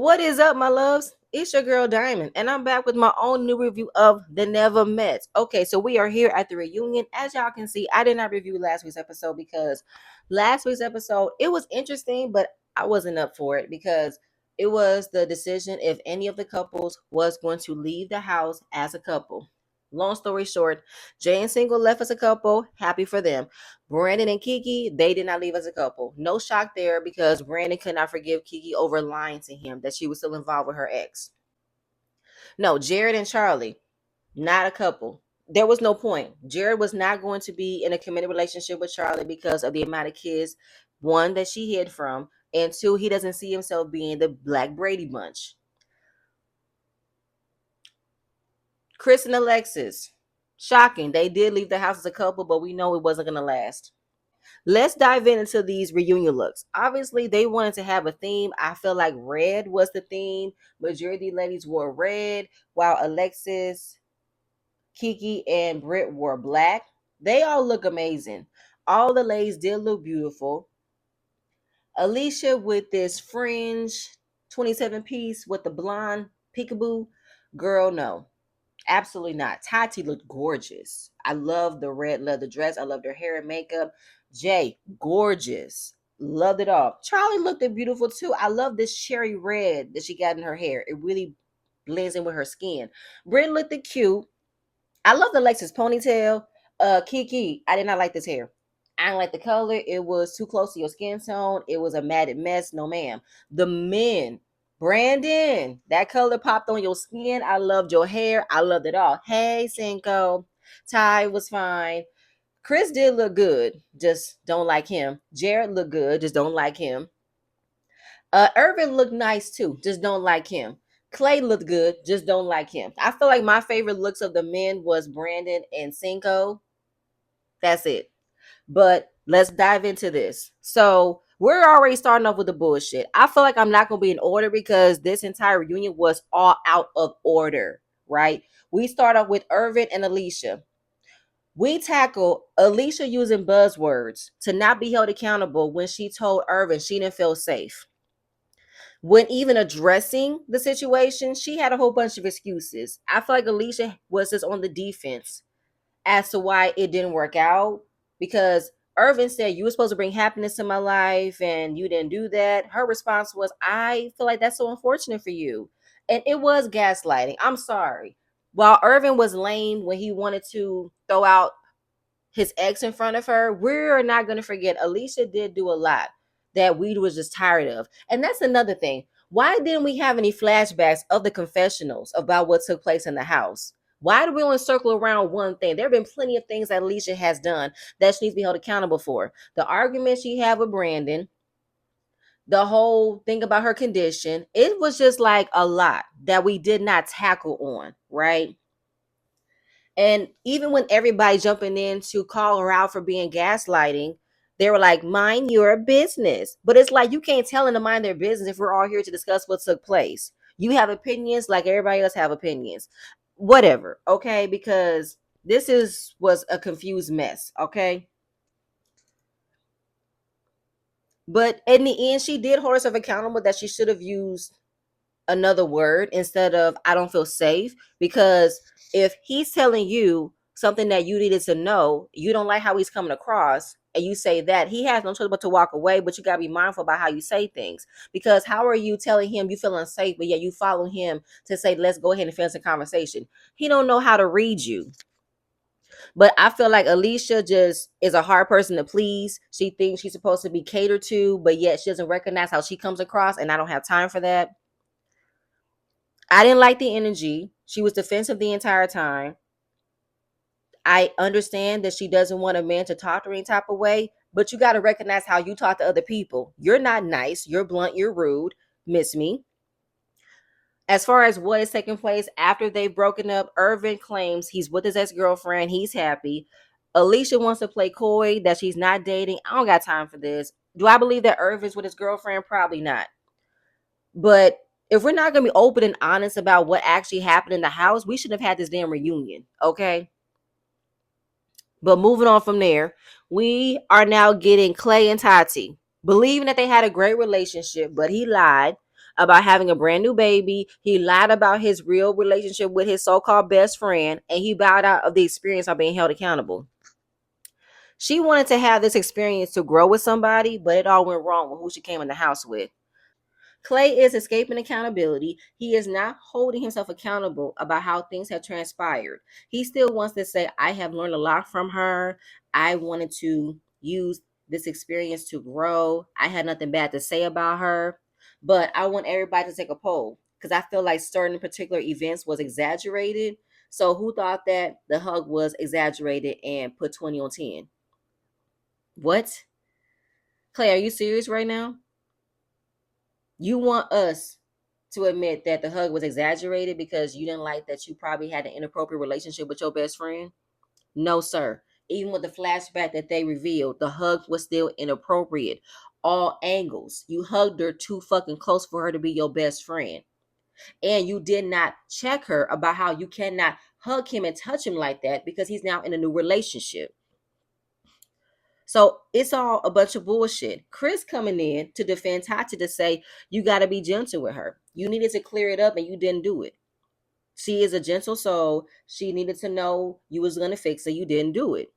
What is up, my loves? It's your girl Diamond, and I'm back with my own new review of The Never Met. Okay, so we are here at the reunion. As y'all can see, I did not review last week's episode because last week's episode it was interesting, but I wasn't up for it because it was the decision if any of the couples was going to leave the house as a couple. Long story short, Jay and Single left as a couple. Happy for them. Brandon and Kiki, they did not leave as a couple. No shock there because Brandon could not forgive Kiki over lying to him that she was still involved with her ex. No, Jared and Charlie, not a couple. There was no point. Jared was not going to be in a committed relationship with Charlie because of the amount of kids, one, that she hid from, and two, he doesn't see himself being the Black Brady Bunch. Chris and Alexis, shocking. They did leave the house as a couple, but we know it wasn't going to last. Let's dive into these reunion looks. Obviously, they wanted to have a theme. I feel like red was the theme. Majority of ladies wore red, while Alexis, Kiki, and Britt wore black. They all look amazing. All the ladies did look beautiful. Alicia with this fringe 27 piece with the blonde peekaboo. Girl, no. Absolutely not. Tati looked gorgeous. I love the red leather dress. I loved her hair and makeup. Jay, gorgeous. Loved it all. Charlie looked beautiful too. I love this cherry red that she got in her hair. It really blends in with her skin. Britt looked cute. I love the Lexus ponytail. Kiki, I did not like this hair. I didn't like the color. It was too close to your skin tone. It was a matted mess. No, ma'am. The men, Brandon, that color popped on your skin. I loved your hair. I loved it all. Hey, Cinco. Ty was fine. Chris did look good. Just don't like him. Jared looked good. Just don't like him. Irvin looked nice too. Just don't like him. Clay looked good. Just don't like him. I feel like my favorite looks of the men was Brandon and Cinco. That's it. But let's dive into this. So we're already starting off with the bullshit. I feel like I'm not going to be in order because this entire reunion was all out of order, right? We start off with Irvin and Alicia. We tackle Alicia using buzzwords to not be held accountable when she told Irvin she didn't feel safe. When even addressing the situation, she had a whole bunch of excuses. I feel like Alicia was just on the defense as to why it didn't work out because Irvin said you were supposed to bring happiness to my life and you didn't do that. Her response was, I feel like that's so unfortunate for you. And it was gaslighting. I'm sorry. While Irvin was lame when he wanted to throw out his ex in front of her, we're not going to forget Alicia did do a lot that we was just tired of. And that's another thing. Why didn't we have any flashbacks of the confessionals about what took place in the house? Why do we only circle around one thing? There have been plenty of things that Alicia has done that she needs to be held accountable for. The argument she had with Brandon, the whole thing about her condition, it was just like a lot that we did not tackle on, right? And even when everybody jumping in to call her out for being gaslighting, they were like, mind your business. But it's like you can't tell them to mind their business if we're all here to discuss what took place. You have opinions like everybody else have opinions. Whatever, okay? Because was a confused mess, okay? But in the end, she did hold herself accountable that she should have used another word instead of I don't feel safe, because if he's telling you something that you needed to know, you don't like how he's coming across, and you say that, he has no choice but to walk away. But you got to be mindful about how you say things, because how are you telling him you feel unsafe but yet you follow him to say let's go ahead and finish the conversation? He don't know how to read you. But I feel like Alicia just is a hard person to please. She thinks she's supposed to be catered to, but yet she doesn't recognize how she comes across, and I don't have time for that. I didn't like the energy. She was defensive the entire time. I understand that she doesn't want a man to talk to her any type of way, but you got to recognize how you talk to other people. You're not nice. You're blunt. You're rude. Miss me. As far as what is taking place after they've broken up, Irvin claims he's with his ex-girlfriend. He's happy. Alicia wants to play coy that she's not dating. I don't got time for this. Do I believe that Irvin's with his girlfriend? Probably not. But if we're not going to be open and honest about what actually happened in the house, we shouldn't have had this damn reunion, okay? But moving on from there, we are now getting Clay and Tati believing that they had a great relationship, but he lied. about having a brand new baby. He lied about his real relationship with his so-called best friend, and he bowed out of the experience of being held accountable. She wanted to have this experience to grow with somebody, but it all went wrong with who she came in the house with. Clay is escaping accountability. He is not holding himself accountable about how things have transpired. He still wants to say, I have learned a lot from her. I wanted to use this experience to grow. I had nothing bad to say about her. But I want everybody to take a poll because I feel like certain particular events was exaggerated. So who thought that the hug was exaggerated and put 20 on 10? What? Clay, are you serious right now? You want us to admit that the hug was exaggerated because you didn't like that you probably had an inappropriate relationship with your best friend? No, sir. Even with the flashback that they revealed, the hug was still inappropriate. All angles. You hugged her too fucking close for her to be your best friend. And you did not check her about how you cannot hug him and touch him like that because he's now in a new relationship. So it's all a bunch of bullshit. Chris coming in to defend Tati to say you got to be gentle with her. You needed to clear it up and you didn't do it. She is a gentle soul. She needed to know you was going to fix it. You didn't do it.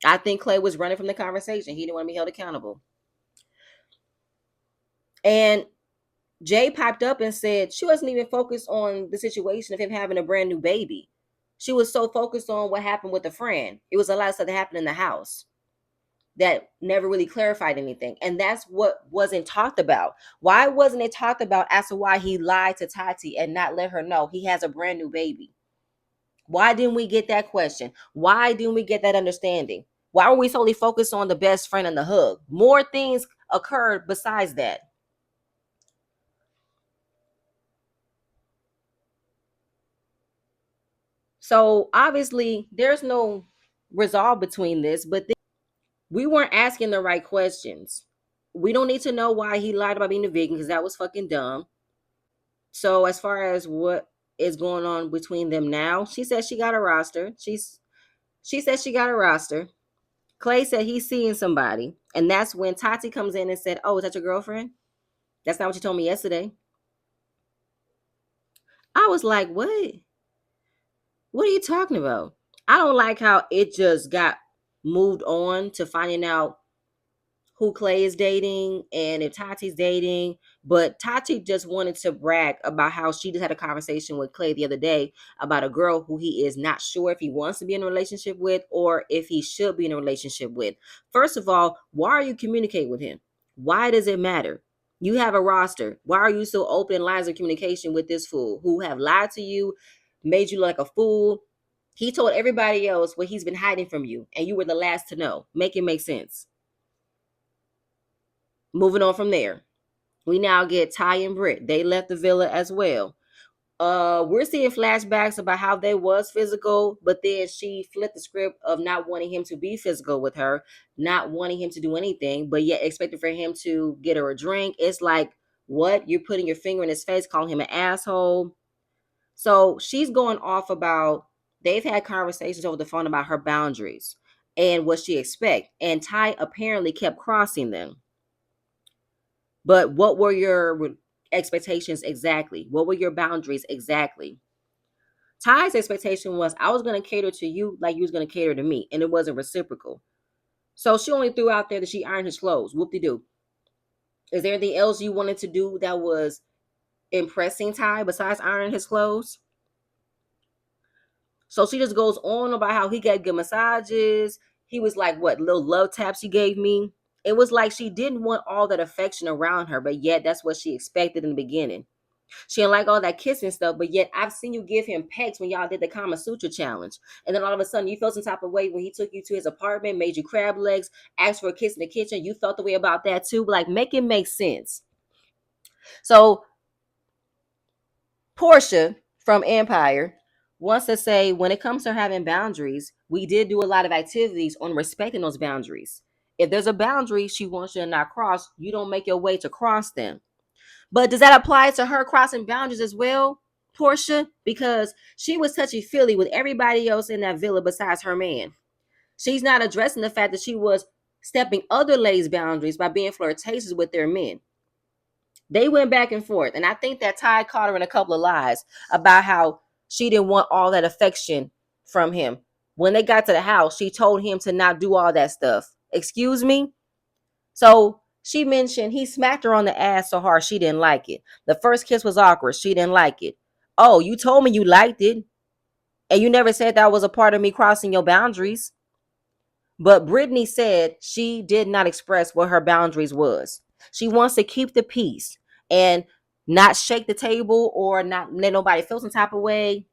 I think Clay was running from the conversation. He didn't want to be held accountable. And Jay piped up and said she wasn't even focused on the situation of him having a brand new baby. She was so focused on what happened with a friend. It was a lot of stuff that happened in the house that never really clarified anything. And that's what wasn't talked about. Why wasn't it talked about as to why he lied to Tati and not let her know he has a brand new baby? Why didn't we get that question? Why didn't we get that understanding? Why were we solely focused on the best friend and the hug? More things occurred besides that. So obviously, there's no resolve between this, but we weren't asking the right questions. We don't need to know why he lied about being a vegan because that was fucking dumb. So as far as what is going on between them now, she said she got a roster. She said she got a roster. Clay said he's seeing somebody, and that's when Tati comes in and said, "Oh, is that your girlfriend? That's not what you told me yesterday." I was like, "What? What are you talking about?" I don't like how it just got moved on to finding out who Clay is dating and if Tati's dating. But Tati just wanted to brag about how she just had a conversation with Clay the other day about a girl who he is not sure if he wants to be in a relationship with or if he should be in a relationship with. First of all, why are you communicating with him? Why does it matter? You have a roster. Why are you so open lines of communication with this fool who have lied to you, made you look like a fool? He told everybody else what he's been hiding from you, and you were the last to know. Make it make sense. Moving on from there, we now get Ty and Britt. They left the villa as well. We're seeing flashbacks about how they was physical, but then she flipped the script of not wanting him to be physical with her, not wanting him to do anything, but yet expecting for him to get her a drink. It's like, what? You're putting your finger in his face, calling him an asshole. So she's going off about they've had conversations over the phone about her boundaries and what she expect. And Ty apparently kept crossing them. But what were your expectations exactly? What were your boundaries exactly? Ty's expectation was I was going to cater to you like you was going to cater to me, and it wasn't reciprocal. So she only threw out there that she ironed his clothes. Whoop de doo. Is there anything else you wanted to do that was impressing Ty besides ironing his clothes? So she just goes on about how he got good massages. He was like, what, little love taps he gave me? It was like she didn't want all that affection around her, but yet that's what she expected in the beginning. She didn't like all that kissing stuff, but yet I've seen you give him pecks when y'all did the Kama Sutra challenge. And then all of a sudden you felt some type of way when he took you to his apartment, made you crab legs, asked for a kiss in the kitchen. You felt the way about that too. Like, make it make sense. So Portia from Empire wants to say when it comes to having boundaries, we did do a lot of activities on respecting those boundaries. If there's a boundary she wants you to not cross, you don't make your way to cross them. But does that apply to her crossing boundaries as well, Portia? Because she was touchy feely with everybody else in that villa besides her man. She's not addressing the fact that she was stepping other ladies' boundaries by being flirtatious with their men. They went back and forth. And I think that Ty caught her in a couple of lies about how she didn't want all that affection from him. When they got to the house, she told him to not do all that stuff. Excuse me? So she mentioned he smacked her on the ass so hard she didn't like it. The first kiss was awkward. She didn't like it. Oh, you told me you liked it. And you never said that was a part of me crossing your boundaries. But Brittany said she did not express what her boundaries was. She wants to keep the peace and not shake the table or not let nobody feel some type of way.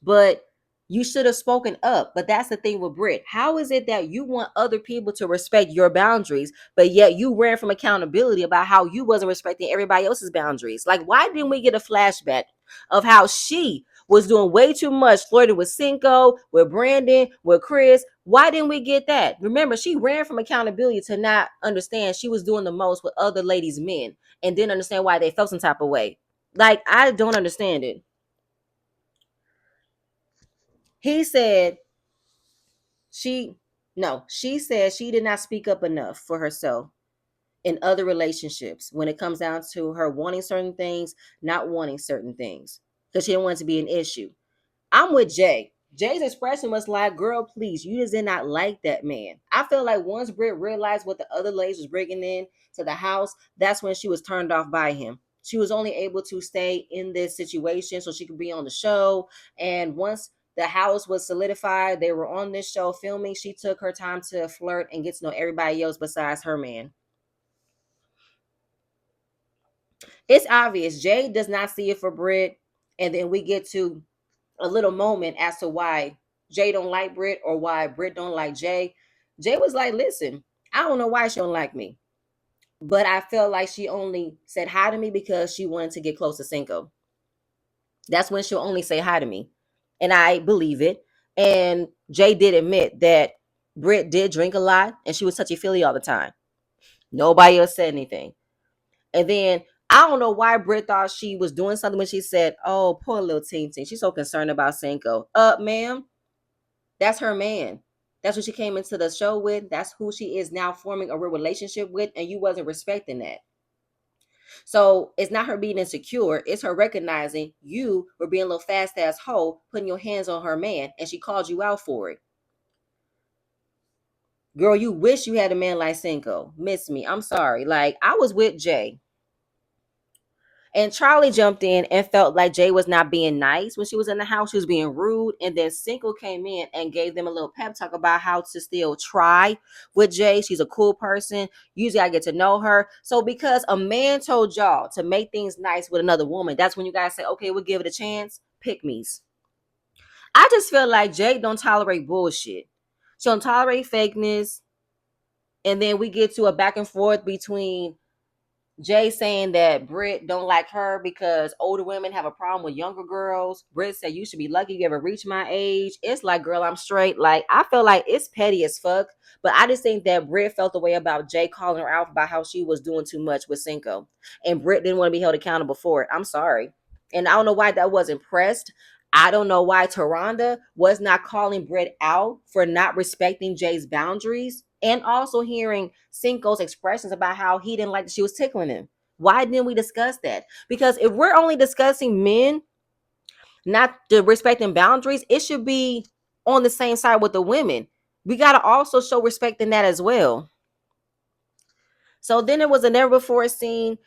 But you should have spoken up. But that's the thing with Britt. How is it that you want other people to respect your boundaries, but yet you ran from accountability about how you wasn't respecting everybody else's boundaries? Like, why didn't we get a flashback of how she was doing way too much, flirting with Cinco, with Brandon, with Chris? Why didn't we get that? Remember, she ran from accountability to not understand she was doing the most with other ladies' men and didn't understand why they felt some type of way. Like, I don't understand it. He said she no, she said she did not speak up enough for herself in other relationships when it comes down to her wanting certain things, not wanting certain things, because she didn't want it to be an issue. I'm with Jay. Jay's expression was like, girl, please, you just did not like that man. I feel like once Britt realized what the other ladies was bringing in to the house, that's when she was turned off by him. She was only able to stay in this situation so she could be on the show. And once the house was solidified, they were on this show filming, she took her time to flirt and get to know everybody else besides her man. It's obvious Jay does not see it for Britt. And then we get to a little moment as to why Jay don't like Britt or why Britt don't like Jay. Jay was like, listen, I don't know why she don't like me, but I felt like she only said hi to me because she wanted to get close to Cinco. That's when she'll only say hi to me. And I believe it. And Jay did admit that Britt did drink a lot and she was touchy-feely all the time. Nobody else said anything. And then I don't know why Britt thought she was doing something when she said, oh, poor little Teen Teen. She's so concerned about Cinco. Ma'am, that's her man. That's what she came into the show with. That's who she is now forming a real relationship with. And you wasn't respecting that. So it's not her being insecure. It's her recognizing you were being a little fast ass hoe, putting your hands on her man. And she called you out for it. Girl, you wish you had a man like Cinco. Miss me. I'm sorry. Like, I was with Jay. And Charlie jumped in and felt like Jay was not being nice when she was in the house. She was being rude. And then Cinco came in and gave them a little pep talk about how to still try with Jay. She's a cool person. Usually I get to know her. So because a man told y'all to make things nice with another woman, that's when you guys say, okay, we'll give it a chance. Pick me's. I just feel like Jay don't tolerate bullshit. She don't tolerate fakeness. And then we get to a back and forth between Jay saying that Britt don't like her because older women have a problem with younger girls. Britt said you should be lucky you ever reach my age. It's like, girl, I'm straight. Like, I feel like it's petty as fuck. But I just think that Britt felt the way about Jay calling her out about how she was doing too much with Cinco. And Britt didn't want to be held accountable for it. I'm sorry. And I don't know why that wasn't pressed. I don't know why Taronda was not calling Britt out for not respecting Jay's boundaries and also hearing Cinco's expressions about how he didn't like that she was tickling him. Why didn't we discuss that? Because if we're only discussing men not the respecting boundaries, it should be on the same side with the women. We got to also show respect in that as well. So then it was a never before seen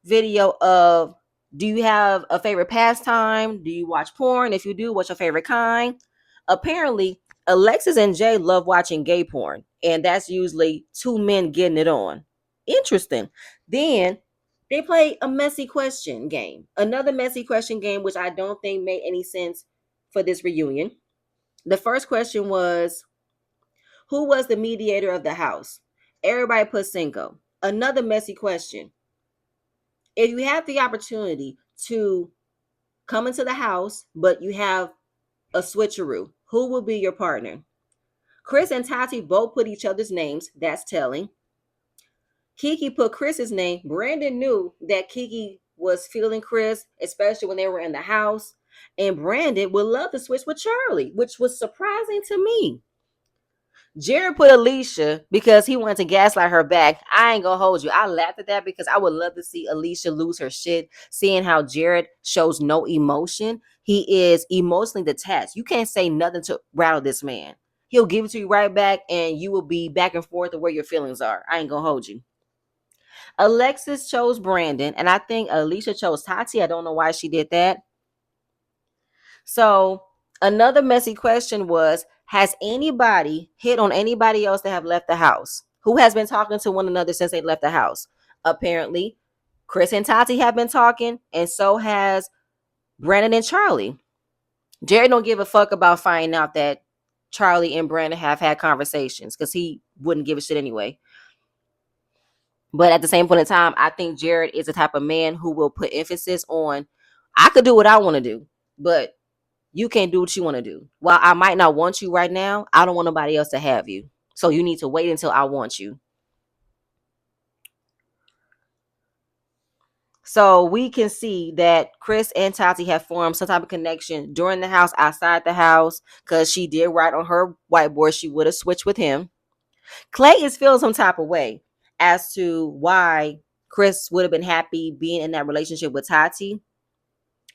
video of, do you have a favorite pastime? Do you watch porn? If you do, what's your favorite kind? Apparently, Alexis and Jay love watching gay porn, and that's usually two men getting it on. Interesting. Then they play a messy question game. Another messy question game, which I don't think made any sense for this reunion. The first question was, who was the mediator of the house? Everybody put Cinco. Another messy question. If you have the opportunity to come into the house, but you have a switcheroo, who will be your partner? Chris and Tati both put each other's names. That's telling. Kiki put Chris's name. Brandon knew that Kiki was feeling Chris, especially when they were in the house. And Brandon would love to switch with Charlie, which was surprising to me. Jared put Alicia because he wanted to gaslight her back. I ain't gonna hold you. I laughed at that because I would love to see Alicia lose her shit, seeing how Jared shows no emotion. He is emotionally detached. You can't say nothing to rattle this man. He'll give it to you right back, and you will be back and forth to where your feelings are. I ain't gonna hold you. Alexis chose Brandon, and I think Alicia chose Tati. I don't know why she did that. So another messy question was, has anybody hit on anybody else that have left the house? Who has been talking to one another since they left the house? Apparently, Chris and Tati have been talking, and so has Brandon and Charlie. Jared don't give a fuck about finding out that Charlie and Brandon have had conversations because he wouldn't give a shit anyway. But at the same point in time, I think Jared is the type of man who will put emphasis on, I could do what I want to do, but you can't do what you want to do. While I might not want you right now, I don't want nobody else to have you. So you need to wait until I want you. So we can see that Chris and Tati have formed some type of connection during the house, outside the house, because she did write on her whiteboard she would have switched with him. Clay is feeling some type of way as to why Chris would have been happy being in that relationship with Tati,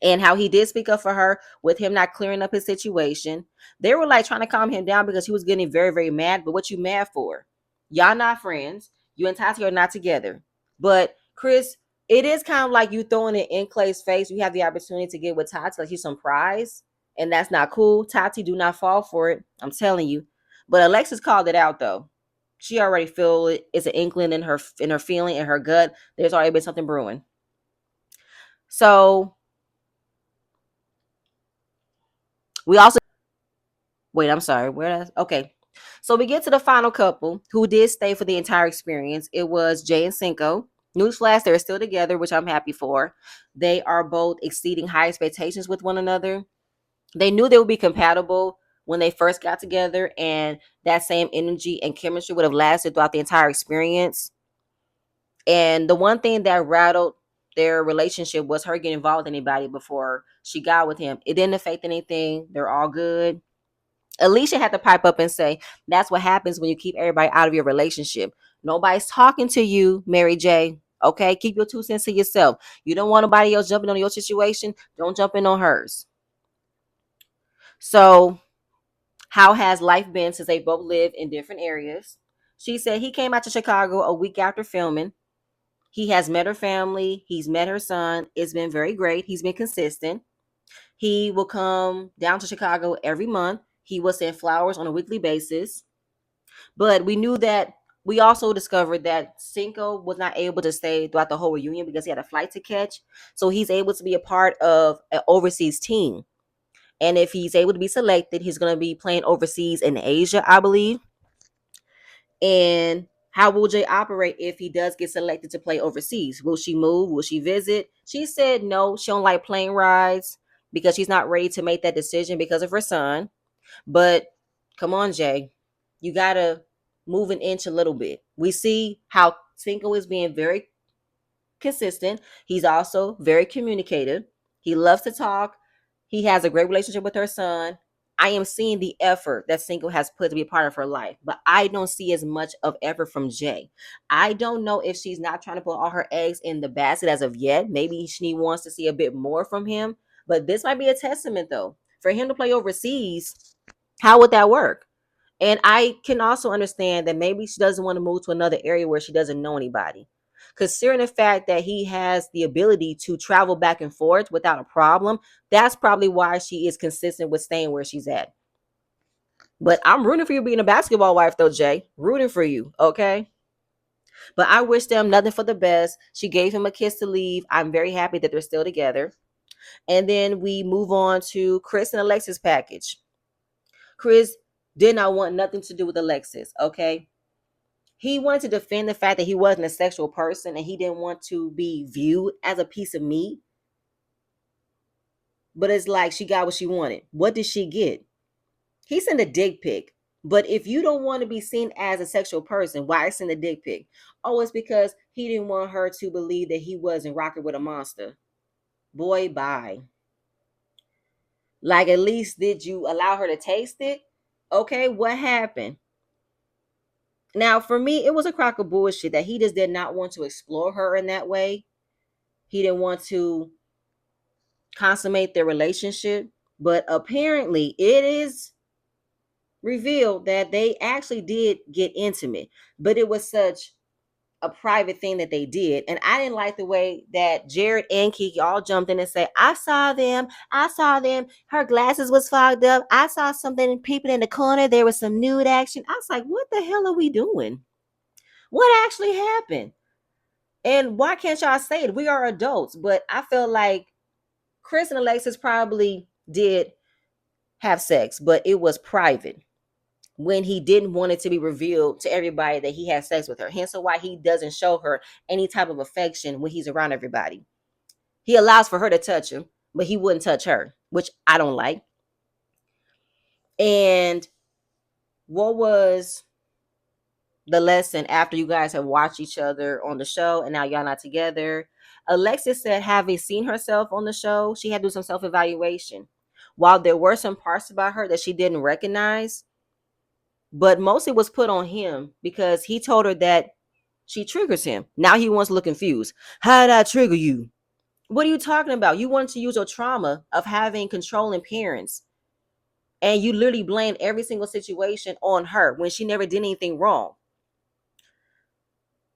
and how he did speak up for her with him not clearing up his situation. They were like trying to calm him down because he was getting very, very mad. But what you mad for? Y'all not friends. You and Tati are not together. But Chris, it is kind of like you throwing it in Clay's face. You have the opportunity to get with Tati, like you some prize, and that's not cool. Tati, do not fall for it. I'm telling you. But Alexis called it out though. She already feel it. It's an inkling in her feeling, in her gut. There's already been something brewing. So we also wait, I'm sorry. Okay. So we get to the final couple who did stay for the entire experience. It was Jay and Cinco. Newsflash, they're still together, which I'm happy for. They are both exceeding high expectations with one another. They knew they would be compatible when they first got together, and that same energy and chemistry would have lasted throughout the entire experience. And the one thing that rattled their relationship was her getting involved with anybody before she got with him. It didn't affect anything. They're all good. Alicia had to pipe up and say, that's what happens when you keep everybody out of your relationship. Nobody's talking to you, Mary J. Okay, keep your 2 cents to yourself. You don't want nobody else jumping on your situation. Don't jump in on hers. So, how has life been since they both live in different areas? She said he came out to Chicago a week after filming. He has met her family. He's met her son. It's been very great. He's been consistent. He will come down to Chicago every month. He will send flowers on a weekly basis. But we knew that we also discovered that Cinco was not able to stay throughout the whole reunion because he had a flight to catch. So he's able to be a part of an overseas team. And if he's able to be selected, he's going to be playing overseas in Asia, I believe. And how will Jay operate if he does get selected to play overseas? Will she move? Will she visit? She said no, she don't like plane rides because she's not ready to make that decision because of her son. But come on, Jay, you gotta move an inch a little bit. We see how Cinco is being very consistent. He's also very communicative. He loves to talk. He has a great relationship with her son. I am seeing the effort that Cinco has put to be a part of her life, but I don't see as much of effort from Jay. I don't know if she's not trying to put all her eggs in the basket as of yet. Maybe she wants to see a bit more from him, but this might be a testament though. For him to play overseas, how would that work? And I can also understand that maybe she doesn't want to move to another area where she doesn't know anybody. Considering the fact that he has the ability to travel back and forth without a problem, that's probably why she is consistent with staying where she's at. But I'm rooting for you being a basketball wife, though, Jay. Rooting for you, okay? But I wish them nothing for the best. She gave him a kiss to leave. I'm very happy that they're still together. And then we move on to Chris and Alexis package. Chris did not want nothing to do with Alexis, okay? He wanted to defend the fact that he wasn't a sexual person and he didn't want to be viewed as a piece of meat. But it's like she got what she wanted. What did she get? He sent a dick pic. But if you don't want to be seen as a sexual person, why send a dick pic? Oh, it's because he didn't want her to believe that he wasn't rocking with a monster. Boy, bye. Like, at least did you allow her to taste it? Okay, what happened? Now, for me, it was a crock of bullshit that he just did not want to explore her in that way. He didn't want to consummate their relationship. But apparently, it is revealed that they actually did get intimate, but it was such a private thing that they did. And I didn't like the way that Jared and Kiki all jumped in and said, I saw them. I saw them. Her glasses was fogged up. I saw something peeping in the corner. There was some nude action. I was like, what the hell are we doing? What actually happened? And why can't y'all say it? We are adults. But I feel like Chris and Alexis probably did have sex, but it was private when he didn't want it to be revealed to everybody that he had sex with her. Hence why he doesn't show her any type of affection when he's around everybody. He allows for her to touch him, but he wouldn't touch her, which I don't like. And what was the lesson after you guys have watched each other on the show and now y'all not together? Alexis said, having seen herself on the show, she had to do some self evaluation. While there were some parts about her that she didn't recognize, but mostly was put on him because he told her that she triggers him. Now he wants to look confused. How did I trigger you? What are you talking about? You wanted to use your trauma of having controlling parents, and you literally blamed every single situation on her when she never did anything wrong.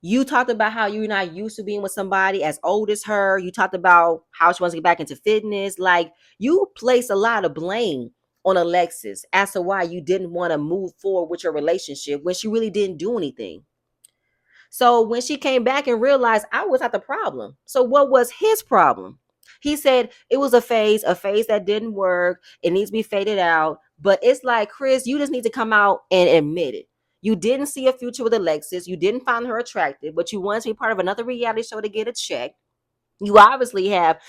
You talked about how you're not used to being with somebody as old as her. You talked about how she wants to get back into fitness. Like, you place a lot of blame on Alexis as to why you didn't want to move forward with your relationship when she really didn't do anything. So when she came back and realized I was not the problem. So what was his problem? He said it was a phase that didn't work. It needs to be faded out. But it's like, Chris, you just need to come out and admit it. You didn't see a future with Alexis. You didn't find her attractive, but you wanted to be part of another reality show to get a check. You obviously have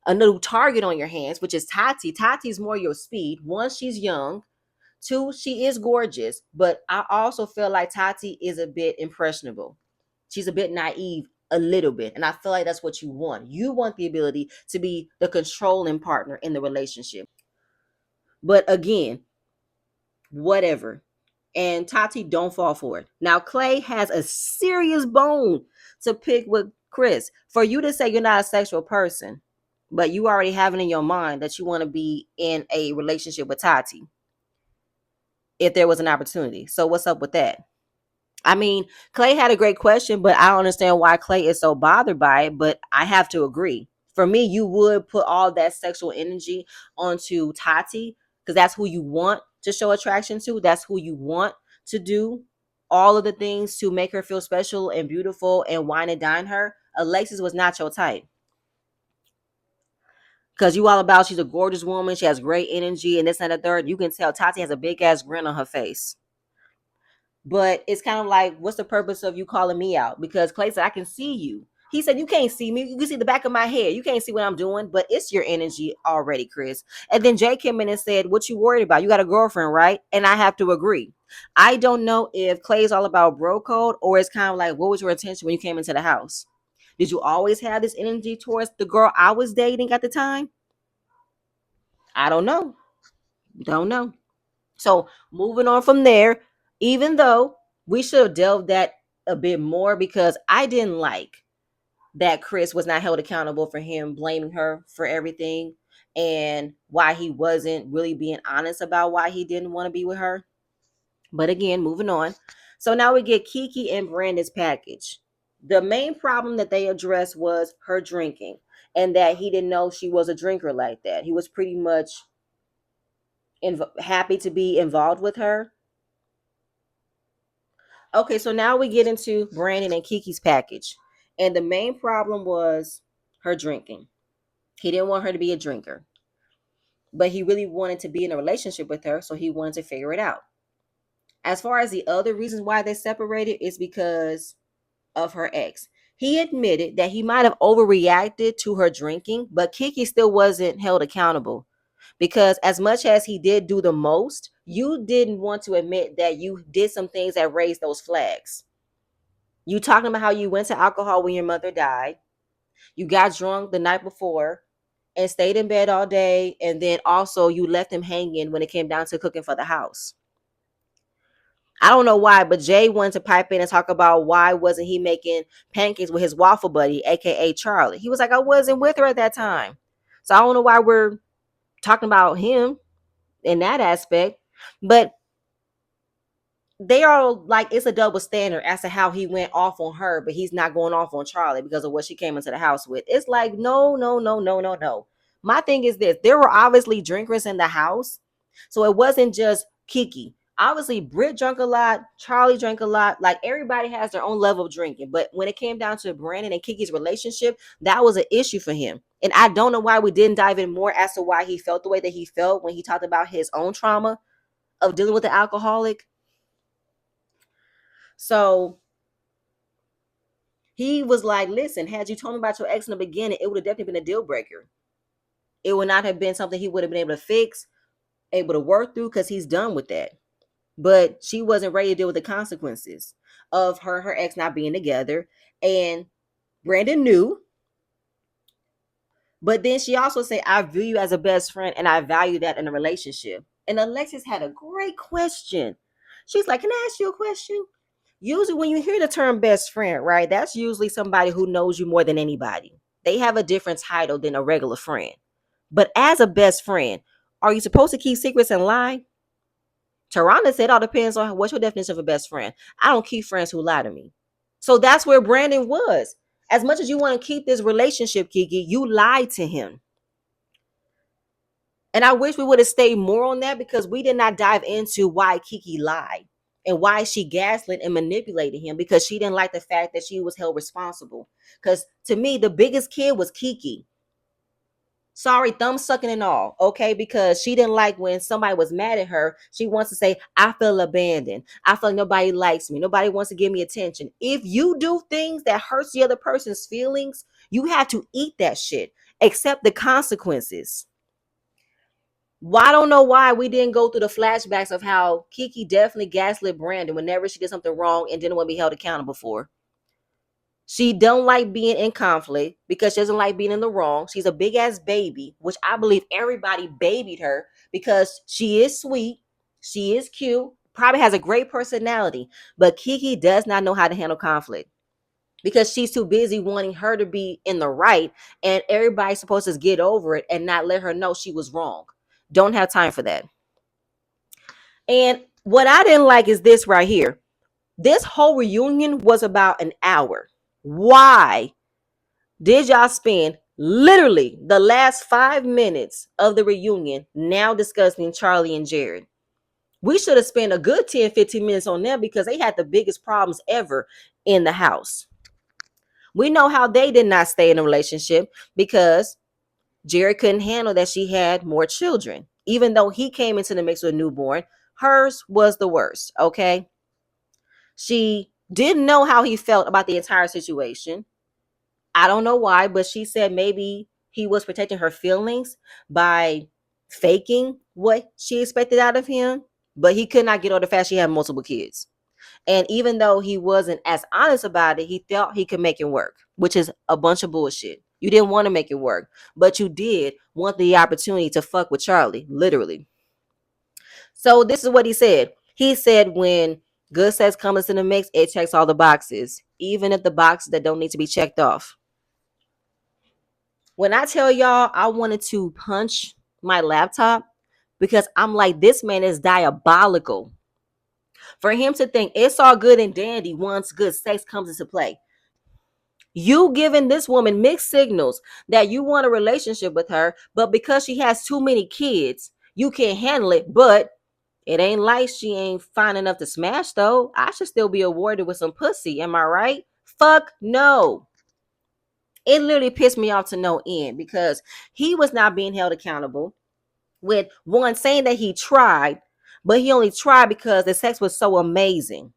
a new target on your hands, which is Tati. Tati's more your speed. One, she's young. Two, she is gorgeous. But I also feel like Tati is a bit impressionable. She's a bit naive, a little bit. And I feel like that's what you want. You want the ability to be the controlling partner in the relationship. But again, whatever. And Tati, don't fall for it. Now, Clay has a serious bone to pick with Chris. For you to say you're not a sexual person, but you already have it in your mind that you want to be in a relationship with Tati if there was an opportunity. So what's up with that? I mean, Clay had a great question, but I don't understand why Clay is so bothered by it. But I have to agree. For me, you would put all that sexual energy onto Tati because that's who you want to show attraction to. That's who you want to do all of the things to make her feel special and beautiful and wine and dine her. Alexis was not your type because you all about she's a gorgeous woman. She has great energy and this and the third. You can tell Tati has a big ass grin on her face. But it's kind of like, what's the purpose of you calling me out? Because Clay said, I can see you. He said, you can't see me. You can see the back of my head. You can't see what I'm doing, but it's your energy already, Chris. And then Jay came in and said, what you worried about? You got a girlfriend, right? And I have to agree. I don't know if Clay's all about bro code or it's kind of like, what was your intention when you came into the house? Did you always have this energy towards the girl I was dating at the time? I don't know. Don't know. So moving on from there, even though we should have delved that a bit more because I didn't like that Chris was not held accountable for him blaming her for everything and why he wasn't really being honest about why he didn't want to be with her. But again, moving on. So now we get Kiki and Brandon's package. The main problem that they addressed was her drinking and that he didn't know she was a drinker like that. He was pretty much happy to be involved with her. Okay, so now we get into Brandon and Kiki's package. And the main problem was her drinking. He didn't want her to be a drinker, but he really wanted to be in a relationship with her, so he wanted to figure it out. As far as the other reasons why they separated is because of her ex. He admitted that he might have overreacted to her drinking, but Kiki still wasn't held accountable because as much as he did do the most, you didn't want to admit that you did some things that raised those flags. You talking about how you went to alcohol when your mother died. You got drunk the night before and stayed in bed all day. And then also you left him hanging when it came down to cooking for the house. I don't know why, but Jay wanted to pipe in and talk about why wasn't he making pancakes with his waffle buddy, aka Charlie. He was like, I wasn't with her at that time. So I don't know why we're talking about him in that aspect. But they are like, it's a double standard as to how he went off on her, but he's not going off on Charlie because of what she came into the house with. It's like, no, no, no, no, no, no. My thing is this: there were obviously drinkers in the house, so it wasn't just Kiki. Obviously, Britt drank a lot, Charlie drank a lot. Like, everybody has their own level of drinking. But when it came down to Brandon and Kiki's relationship, that was an issue for him. And I don't know why we didn't dive in more as to why he felt the way that he felt when he talked about his own trauma of dealing with the alcoholic. So he was like, listen, had you told me about your ex in the beginning, it would have definitely been a deal breaker. It would not have been something he would have been able to fix, able to work through, because he's done with that. But she wasn't ready to deal with the consequences of her ex not being together. And Brandon knew. But then she also said, I view you as a best friend and I value that in a relationship. And Alexis had a great question. She's like, can I ask you a question? Usually when you hear the term best friend, right, that's usually somebody who knows you more than anybody. They have a different title than a regular friend. But as a best friend, are you supposed to keep secrets and lie? Tarana said it all depends on what's your definition of a best friend. I don't keep friends who lie to me. So that's where Brandon was. As much as you want to keep this relationship, Kiki, you lied to him. And I wish we would have stayed more on that, because we did not dive into why Kiki lied and why she gaslit and manipulated him, because she didn't like the fact that she was held responsible. Because to me, the biggest kid was Kiki. Sorry, thumb sucking and all, okay? Because she didn't like when somebody was mad at her. She wants to say, I feel abandoned. I feel like nobody likes me. Nobody wants to give me attention. If you do things that hurts the other person's feelings, you have to eat that shit. Accept the consequences. Well, I don't know why we didn't go through the flashbacks of how Kiki definitely gaslit Brandon whenever she did something wrong and didn't want to be held accountable for. She don't like being in conflict because she doesn't like being in the wrong. She's a big ass baby, which I believe everybody babied her because she is sweet, she is cute, probably has a great personality, but Kiki does not know how to handle conflict because she's too busy wanting her to be in the right, and everybody's supposed to get over it and not let her know she was wrong. Don't have time for that. And what I didn't like is this right here. This whole reunion was about an hour. Why did y'all spend literally the last 5 minutes of the reunion now discussing Charlie and Jared? We should have spent a good 10, 15 minutes on them because they had the biggest problems ever in the house. We know how they did not stay in a relationship because Jared couldn't handle that she had more children. Even though he came into the mix with a newborn, hers was the worst, okay? She didn't know how he felt about the entire situation. I don't know why, but she said maybe he was protecting her feelings by faking what she expected out of him, but he could not get over the fact she had multiple kids. And even though he wasn't as honest about it, he thought he could make it work, which is a bunch of bullshit. You didn't want to make it work, but you did want the opportunity to fuck with Charlie, literally. So this is what he said. He said when good sex comes in the mix, it checks all the boxes, even if the boxes that don't need to be checked off. When I tell y'all I wanted to punch my laptop because I'm like, this man is diabolical. For him to think it's all good and dandy once good sex comes into play. You giving this woman mixed signals that you want a relationship with her, but because she has too many kids, you can't handle it. But it ain't like she ain't fine enough to smash, though. I should still be awarded with some pussy. Am I right? Fuck no. It literally pissed me off to no end because he was not being held accountable, with one saying that he tried, but he only tried because the sex was so amazing.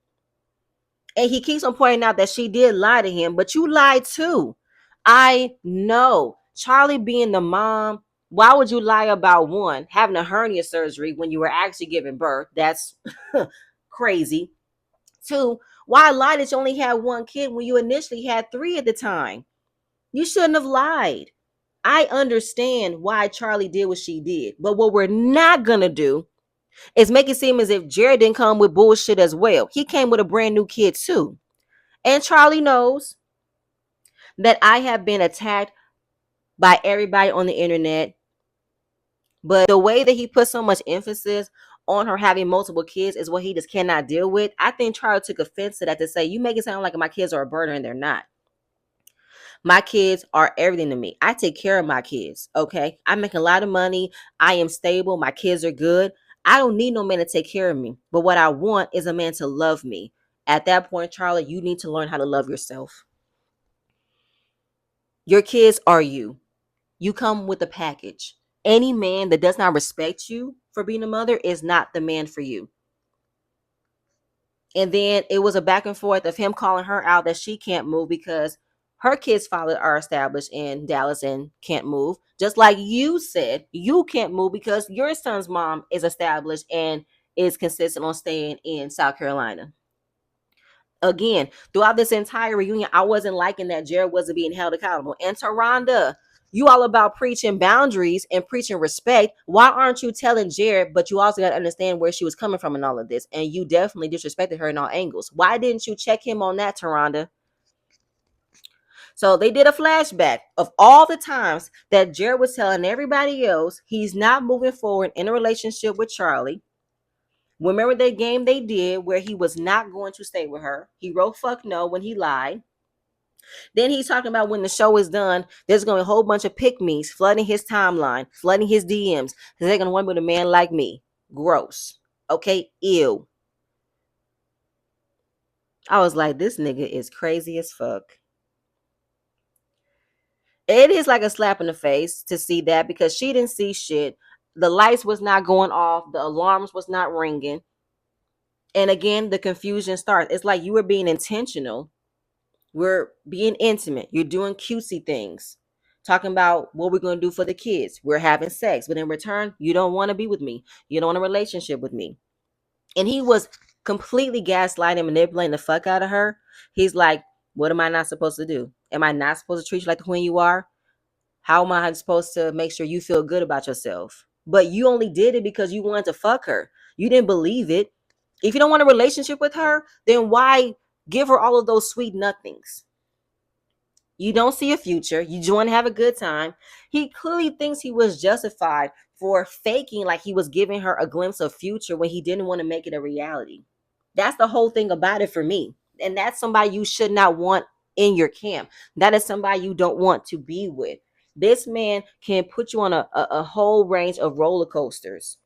And he keeps on pointing out that she did lie to him, but you lied too. I know. Charlie being the mom, why would you lie about one, having a hernia surgery when you were actually giving birth? That's crazy. Two, why lie that you only had one kid when you initially had three at the time? You shouldn't have lied. I understand why Charlie did what she did, but what we're not going to do It's making it seem as if Jared didn't come with bullshit as well. He came with a brand new kid too. And Charlie knows that I have been attacked by everybody on the internet. But the way that he put so much emphasis on her having multiple kids is what he just cannot deal with. I think Charlie took offense to that, to say, you make it sound like my kids are a burden, and they're not. My kids are everything to me. I take care of my kids. Okay. I make a lot of money. I am stable. My kids are good. I don't need no man to take care of me. But what I want is a man to love me. At that point, Charlie, you need to learn how to love yourself. Your kids are you. You come with a package. Any man that does not respect you for being a mother is not the man for you. And then it was a back and forth of him calling her out that she can't move because her kids' father are established in Dallas and can't move. Just like you said, you can't move because your son's mom is established and is consistent on staying in South Carolina. Again, throughout this entire reunion, I wasn't liking that Jared wasn't being held accountable. And Taronda, you all about preaching boundaries and preaching respect. Why aren't you telling Jared? But you also got to understand where she was coming from in all of this. And you definitely disrespected her in all angles. Why didn't you check him on that, Taronda? So they did a flashback of all the times that Jared was telling everybody else he's not moving forward in a relationship with Charlie. Remember that game they did where he was not going to stay with her? He wrote fuck no when he lied. Then he's talking about when the show is done, there's going to be a whole bunch of pick me's flooding his timeline, flooding his DMs. They're going to want with a man like me. Gross. Okay? Ew. I was like, this nigga is crazy as fuck. It is like a slap in the face to see that because she didn't see shit. The lights was not going off. The alarms was not ringing. And again, the confusion starts. It's like you were being intentional. We're being intimate. You're doing cutesy things. Talking about what we're going to do for the kids. We're having sex. But in return, you don't want to be with me. You don't want a relationship with me. And he was completely gaslighting, manipulating the fuck out of her. He's like, what am I not supposed to do? Am I not supposed to treat you like the queen you are? How am I supposed to make sure you feel good about yourself? But you only did it because you wanted to fuck her. You didn't believe it. If you don't want a relationship with her, then why give her all of those sweet nothings? You don't see a future. You just want to have a good time. He clearly thinks he was justified for faking like he was giving her a glimpse of future when he didn't want to make it a reality. That's the whole thing about it for me. And that's somebody you should not want in your camp. That is somebody you don't want to be with. This man can put you on a whole range of roller coasters.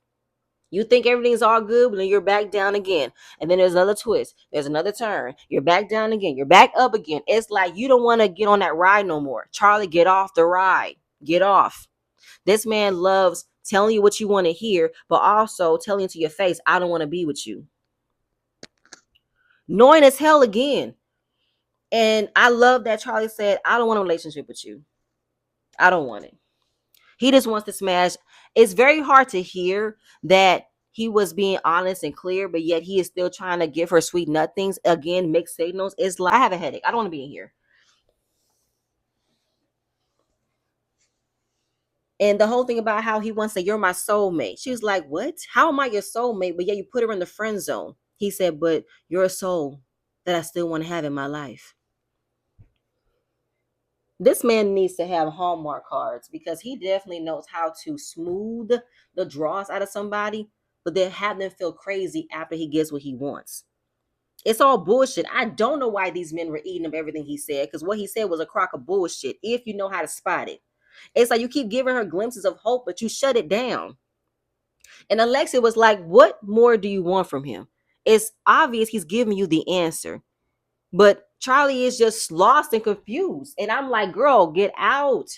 You think everything's all good, but then you're back down again. And then there's another twist. There's another turn. You're back down again. You're back up again. It's like you don't want to get on that ride no more. Charlie, get off the ride. Get off. This man loves telling you what you want to hear, but also telling you to your face, I don't want to be with you. Knowing as hell again. And I love that Charlie said, I don't want a relationship with you. I don't want it. He just wants to smash. It's very hard to hear that he was being honest and clear, but yet he is still trying to give her sweet nothings. Again, mixed signals. It's like, I have a headache. I don't want to be in here. And the whole thing about how he wants to say, you're my soulmate. She was like, what? How am I your soulmate? But yeah, you put her in the friend zone. He said, but you're a soul that I still want to have in my life. This man needs to have Hallmark cards because he definitely knows how to smooth the draws out of somebody, but then have them feel crazy after he gets what he wants. It's all bullshit. I don't know why these men were eating up everything he said, because what he said was a crock of bullshit if you know how to spot it. It's like you keep giving her glimpses of hope, but you shut it down. And Alexia was like, what more do you want from him? It's obvious he's giving you the answer. But Charlie is just lost and confused. And I'm like, girl, get out.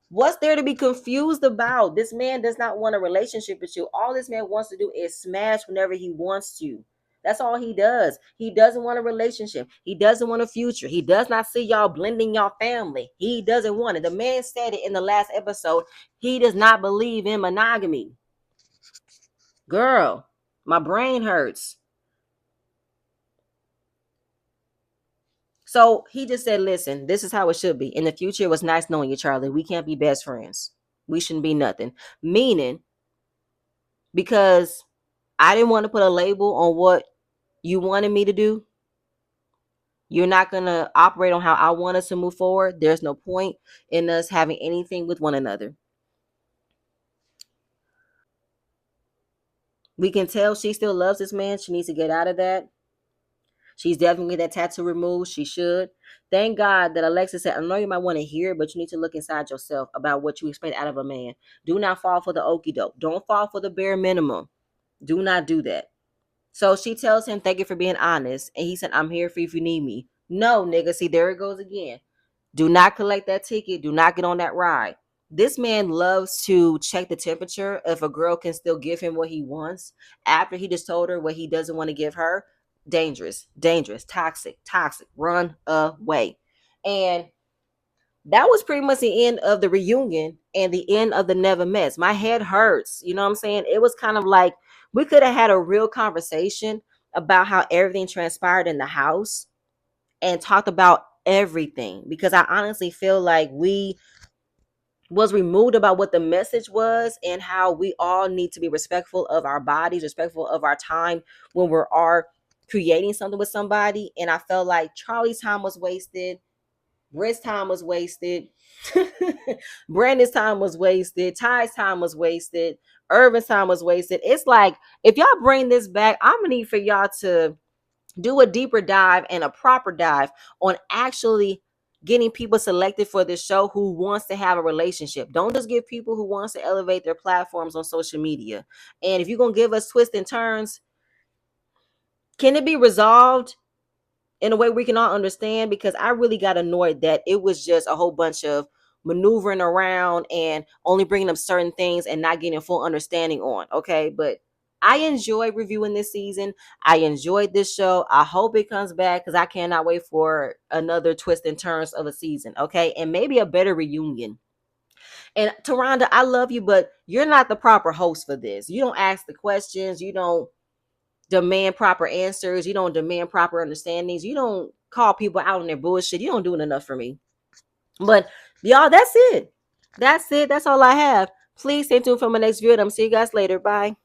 What's there to be confused about? This man does not want a relationship with you. All this man wants to do is smash whenever he wants to. That's all he does. He doesn't want a relationship. He doesn't want a future. He does not see y'all blending y'all family. He doesn't want it. The man said it in the last episode. He does not believe in monogamy. Girl, my brain hurts. So he just said, listen, this is how it should be. In the future, it was nice knowing you, Charlie. We can't be best friends. We shouldn't be nothing. Meaning, because I didn't want to put a label on what you wanted me to do. You're not going to operate on how I want us to move forward. There's no point in us having anything with one another. We can tell she still loves this man. She needs to get out of that. She's definitely that tattoo removed. She should. Thank God that Alexis said, I know you might want to hear, but you need to look inside yourself about what you expect out of a man. Do not fall for the okie doke. Don't fall for the bare minimum. Do not do that. So she tells him, thank you for being honest. And he said, I'm here for you if you need me. No, nigga. See, there it goes again. Do not collect that ticket. Do not get on that ride. This man loves to check the temperature if a girl can still give him what he wants after he just told her what he doesn't want to give her. Dangerous, dangerous, toxic, toxic. Run away. And that was pretty much the end of the reunion and the end of the Never Mess. My head hurts. You know what I'm saying? It was kind of like we could have had a real conversation about how everything transpired in the house and talked about everything, because I honestly feel like we was removed about what the message was and how we all need to be respectful of our bodies, respectful of our time when we're are creating something with somebody. And I felt like Charlie's time was wasted, Britt's time was wasted, Brandon's time was wasted, Ty's time was wasted, Irvin's time was wasted. It's like, if y'all bring this back, I'm gonna need for y'all to do a deeper dive and a proper dive on actually getting people selected for this show who wants to have a relationship. Don't just give people who wants to elevate their platforms on social media. And if you're going to give us twists and turns, can it be resolved in a way we can all understand? Because I really got annoyed that it was just a whole bunch of maneuvering around and only bringing up certain things and not getting a full understanding on. Okay, but I enjoy reviewing this season. I enjoyed this show. I hope it comes back because I cannot wait for another twist and turns of a season. Okay, and maybe a better reunion. And Taronda, I love you, but you're not the proper host for this. You don't ask the questions. You don't demand proper answers. You don't demand proper understandings. You don't call people out on their bullshit. You don't do it enough for me. But y'all, that's it. That's it. That's all I have. Please stay tuned for my next video. I'm see you guys later. Bye.